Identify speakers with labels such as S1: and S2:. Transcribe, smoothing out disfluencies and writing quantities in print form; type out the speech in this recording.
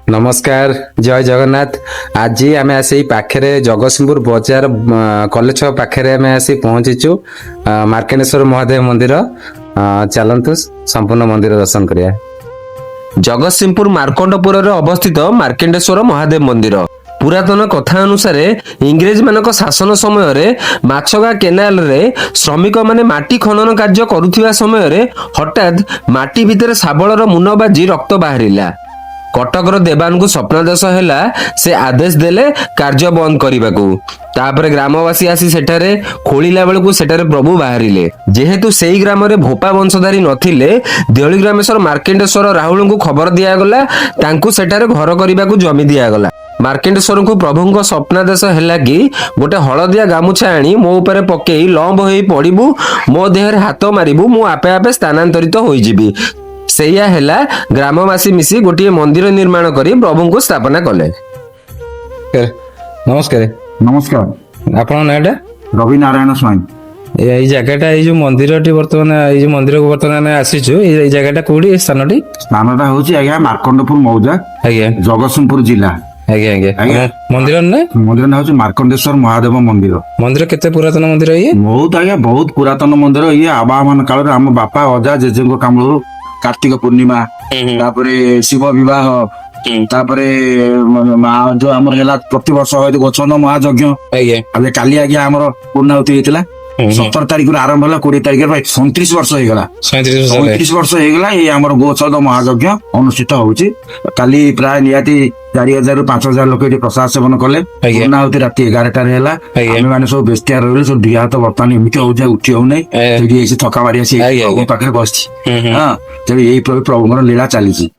S1: नमस्कार जय जगन्नाथ। आज आम आसी पाखे जगतसिंहपुर बजार कलेज छक पाखे आम आसी पहुंचीचु मार्केंडेश्वर महादेव मंदिर। चलतु संपूर्ण मंदिर दर्शन करिया।
S2: जगतसिंहपुर मार्कंडपुर अवस्थित मार्केंडेश्वर महादेव मंदिर पुरातन कथा अनुसार इंग्रेज मानक शासन समय रे माछगा केनाल रे श्रमिक माने माटी खनन कार्य करुथिबा समय रे हठात माटी भितर साबळर मुन बाजी रक्त बाहरिला। कटकर देवान को स्वप्नादेश हैला से आदेश देले कार्य बंद करने। तापर ग्रामवासी आसी सेठारे खोलिला बेलू सेठारे प्रभु बाहरिले। जेहेतु सेई ग्राम रे भोपा वंशधारी नथिले देवली ग्रामेश्वर मार्केंडेश्वर राहुल को खबर दियागला तांकु सेठारे घर करने को जमी दियागला। मार्केंडेश्वर को प्रभु स्वप्नादेश है कि गोटे हलदिया गामुछा आनी मो ऊपर पकई लंब हो पड़ू मो देहरे हाथ मारिबू मु आपे आपे स्थानांतरित हो जीवी। सेया हैला ग्रामवासी मिसी गोटे मंदिर निर्माण करी प्रभु को स्थापना कले।
S1: नमस्कार।
S3: नमस्कार।
S1: आपन नाटा
S3: रवि नारायण स्वाई।
S1: ये जगहटा ये जो मंदिर बर्तमान ये मंदिर को बर्तमान आसीचु ये जगहटा कोडी स्थानटी
S3: स्थानटा होची आज्ञा मार्कंडपुर मौजा
S1: आज्ञा
S3: जगतसिंहपुर जिला।
S1: आज्ञा आज्ञा मंदिर ना
S3: मंदिर ना होची मार्कंडेश्वर महादेव मंदिर।
S1: मंदिर केते पुरातन मंदिर ये
S3: बहुत आज्ञा बहुत पुरातन मंदिर ये आबा मान काल आम बापा अजा जेजे को कामलु कार्तिक पूर्णिमा तापरे शिव विवाह तापरे जो आमर हैला प्रति वर्ष होय गोचन महायज्ञ
S1: आज्ञा
S3: अबे काली आज्ञा आमर पूर्णाहुति हेतिला 17 तारिख रु आरंभ होला 20 तारिख रे 37 वर्ष हो गला। 37 वर्ष हो गला ये आमर गोचन महायज्ञ अनुष्ठित होउची। काली प्राय नियाती 4000 रु 5000 लोक एठी प्रसाद सेवन कले। पूर्णाहुति राति 11 रे हैला आमे माने सब बेस्टिया रहले सब दिया तो वर्तमान एमिति हो जा उठी हो नै एठी एसी थका मारी आसी पाखरे बसछि। हां तबे एई प्रभु लीला चली।